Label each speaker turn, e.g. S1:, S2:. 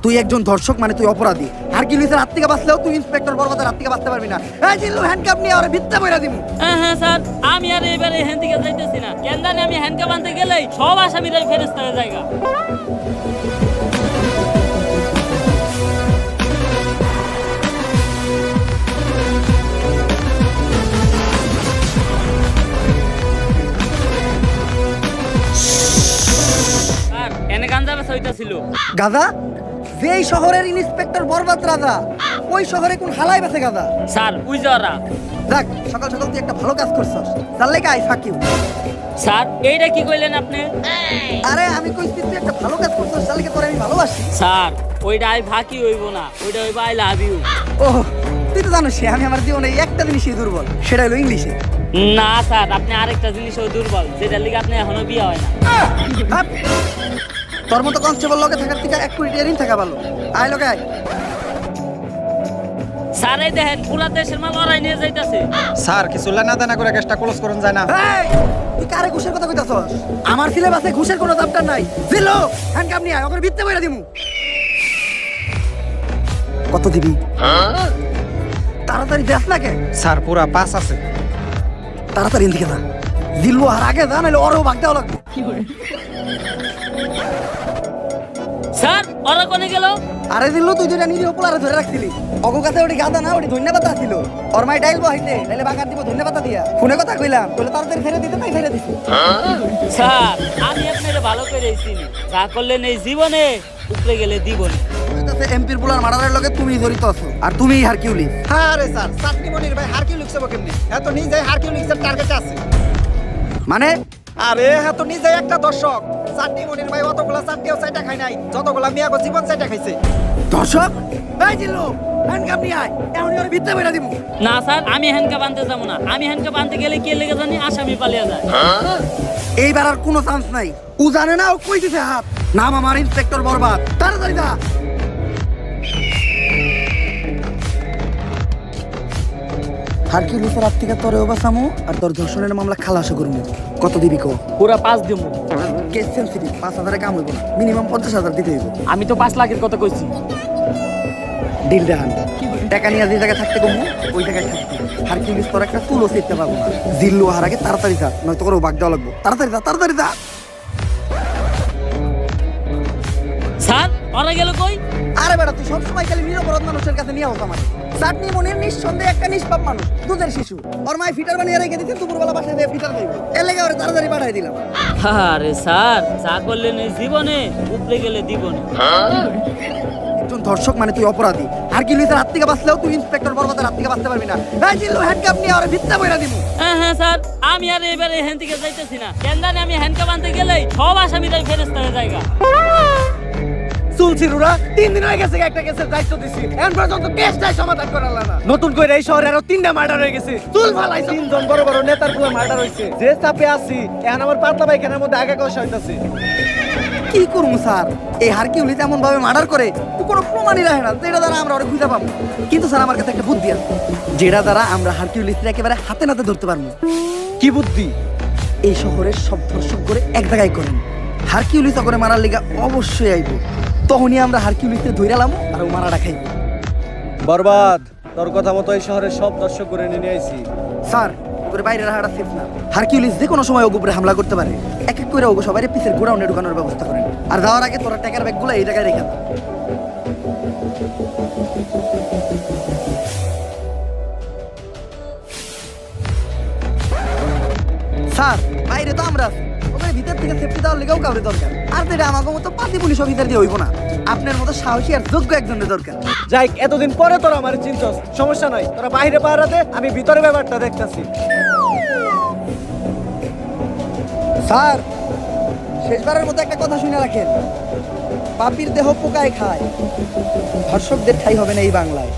S1: তুই একজন ধর্ষক মানে তুই অপরাধী। হারকিউলিসের হাত থেকে বাঁচলেও তুই ইন্সপেক্টর বরবাদের হাত থেকে বাঁচতে পারবি না। এই জিল্লু হ্যান্ডকাপ নিয়ে ওরে ভিত্তে বইরা দিমু।
S2: হ্যাঁ স্যার, আমি আর এবারে এখান থেকে যাইতেছি না। কেন জানি আমি হ্যান্ডকাপ আনতে গেলেই সব আসামিরাই ফেরেস্তার জায়গা। স্যার এনে গাঞ্জা বেচা হইতাছিল।
S1: গাদা? যেই শহরের ইন্সপেক্টর বরবাদ রাজা, ওই শহরে কোন হালাই বেছে গাদা?
S2: স্যার ওই যারা।
S1: দেখ সকাল সকাল তুই একটা ভালো কাজ করছস, তার লেগে আই ফাঁকিউ।
S2: স্যার এইটা কি কইলেন আপনি?
S1: আরে আমি কইছি তুই একটা ভালো কাজ করছস, তার লেগে তোরে আমি ভালোবাসি।
S2: স্যার ওইটা আই ফাঁকি হইব না, ওইটা হইব আই লাভ ইউ।
S1: ও তুই তো জানিস আমি আমার জীবনে একটা জিনিসই দুর্বল, সেটা হলো ইংলিশে।
S2: না স্যার, আপনি আরেকটা জিনিসও দুর্বল, যেটার লিগে আপনি এখনো বিয়ে হয় না।
S1: হাপ! তোর মতো কনস্টেবল লগে থাকার থেকে 1 কোটি টাকা ঋণ থাকা ভালো। আয় লগে আয়।
S2: স্যার এই দেখেন পুরা দেশের মাল লড়াই নিয়ে যাইতাছে।
S3: স্যার কিছু লেনা দেনা করে গ্যাসটা ক্লোজ করুন যায় না?
S1: এই তুই কারে ঘুষের কথা কইতাছস? আমার সিলেবাসে ঘুষের কোনো চাপটার নাই। জিল্লু হ্যান্ডকাপ নিয়ে আয়, ওকে ভিত্তে বইরা দিমু। কত দিবি? তাড়াতাড়ি দেখ না কে।
S3: স্যার পুরা পাস আছে।
S1: তাড়াতাড়ি এদিকে যা। জিল্লু আর আগে যা, নাহলে ওরও ভাগ দেওয়া লাগবে।
S2: স্যার ওরা কোনে গেল?
S1: আরে জিল্লু তুই যেটা নিজে পোলারে ধরে রাখছিলি, অগো কাছে ওটি গাদা না, ওটি ধন্যবাদ ছিল। ওর মাই ডাইল বহাইতে, নাইলে বাগার দিব ধন্যবাদ দিয়া। ফোনে কথা কইলাম, বলে তাড়াতাড়ি ছেড়ে দিতে, তাই ছেড়ে দিছি।
S2: স্যার আমি আপনারে ভালো করে চিনি, যা করলেন এই জীবনে উপরে গেলে দিবনি।
S1: এমপির পোলার মার্ডারের লগে তুমি জড়িত আছো, আর তুমি হারকিউলিস।
S3: হ্যাঁ রে স্যার, চাটনি মনির ভাই হারকিউলিক্স হবো কেমনি? এত নিজে হারকিউলিক্সের টার্গেট আছে।
S1: মানে
S3: আরে এত নিজে একটা দর্শক। চাটনি মনির ভাই অতগুলা চাটনিও চাইটা খাই নাই, যতগুলা মিয়াগো জীবন চাইটা খাইছে।
S1: দর্শক, এই জিল্লু হ্যান্ডকাপ নিয়ে আয়, এখনই ওর ভিত্তে বইরা দিমু।
S2: না স্যার, আমি হ্যান্ডকাপ আনতে যাবো না। আমি হ্যান্ডকাপ আনতে গেলে কে লেগে জানি আসামি পালিয়ে যায়।
S1: এইবার আর কোনো চান্স নাই। ও জানে না ও কই দিছে হাত। নাম আমার ইন্সপেক্টর বরবাদ। তাড়াতাড়ি যা। হারকিউলিসের হাত থেকে তোরে বাঁচামু, আর তোর ধর্ষণের মামলা খালাসও করবো। কত দিবি কো?
S2: পুরা 5 দিব।
S1: কেস সেন্সিটিভ, 5,000 কাম হইব না, মিনিমাম 50,000 দিতে হইব।
S2: আমি তো 5 লাখের কথা কইছি।
S1: ডিল দেখান। টাকা নিয়ে যে জায়গায় থাকতে কমু, ওই জায়গায় থাকতে। হারকিউলিস তোর একটা তুলো শিখতে পারবো না। জিল্লু হার আগে তাড়াতাড়ি যা, নয়তো করে বাগ দেওয়া লাগবো। তাড়াতাড়ি যা, তাড়াতাড়ি যা।
S2: স্যার ওরা গেল কই?
S1: আরে বেটা তুই সবসময় খালি নিরপরাধ মানুষের কাছে নিয়ে হতো আমার। চাটনি মনির নিঃসন্দেহে একটা নিষ্পাপ মানুষ, দুধের শিশু। ওর মায় ফিটার বানিয়ে রেখে দিতে, দুপুরবেলা বাসায় দিয়ে ফিটার খাইব। এর লেগে ওরে তাড়াতাড়ি পাঠাই দিলাম।
S2: আরে স্যার, যা করলেন এই জীবনে উপরে গেলে দিবনি।
S1: একজন ধর্ষক মানে তুই অপরাধী। হারকিউলিসের হাত থেকে বাঁচলেও তুই ইন্সপেক্টর বরবাদের হাত থেকে বাঁচতে পারবি না। এই জিল্লু হ্যান্ডকাপ নিয়ে ওরে ভিত্তে বইরা দিমু।
S2: হ্যাঁ স্যার, আমি আর এবারে এখান থেকে যাইতেছি না। কেন জানি আমি হ্যান্ডকাপ আনতে গেলেই সব আসামিরাই ফেরেস্তার জায়গা।
S1: সুলছিরুরা 3 দিন হয়ে গেছে একটা কেসের দায়িত্ব দিছি, এখন পর্যন্ত কেসটাই সমাধান করালা না। নতুন করে এই শহরে আরো 3টা মার্ডার হয়ে গেছে। চুল ফালাইছে।
S4: 3 জন বড় বড় নেতার গুলো মার্ডার হইছে। যে চাপে আছি এখন আমার পাতলা পায়খানার মধ্যে আগে কষা হইতাছে।
S1: কি করবো স্যার? এই হারকিউলিস এমন ভাবে মার্ডার করে, ও কোনো প্রমাণই রাখে না, যেটা দ্বারা আমরা ওরে খুঁজে পাবো। কিন্তু স্যার আমার কাছে একটা বুদ্ধি আছে, যেটা দ্বারা আমরা হারকিউলিসকে একেবারে হাতে নাতে ধরতে পারবো।
S4: কি বুদ্ধি?
S1: এই শহরের সব ধর্ষক করে এক জায়গায় করেন, হারকিউলিস করে মারার লিগা অবশ্যই আইব। তখনই আমরা হারকিউলিসকে ধইরালাম আর ও মারাটা খাইব।
S4: বরবাদ, তোর কথা মতো এই শহরের সব দর্শক করে নিয়ে আইছি।
S1: স্যার ওগুলো বাইরে রাখাটা সেফ না। হারকিউলিস যে কোনো সময় ওগুলো উপরে হামলা করতে পারে। এক এক করে ওগো সবাই পিসের গোডাউনে ঢুকানোর ব্যবস্থা করেন, আর যাওয়ার আগে তোরা টাকার ব্যাগগুলো এই জায়গায় রেখে দাও। স্যার বাইরে তো আমরা আছি, ওদের ভিতর থেকে সেফটি দেওয়ার লেগেও কাউরে দরকার। আর যেটা আমাকে মতো 5 পুলিশ অফিসার দিয়ে হইব না, আপনার মতো সাহসী আর যোগ্য একজনের দরকার।
S4: যাই এতদিন পরে তোরা আমার চিনছস, সমস্যা নাই। তোরা বাইরে পাহারাতে, আমি ভিতরে ব্যাপারটা দেখতাছি।
S1: স্যার শেষবারের মতো একটা কথা শুনে রাখেন, পাপির দেহ পোকায় খায়, ধর্ষকদের ঠাই হবে না এই বাংলায়।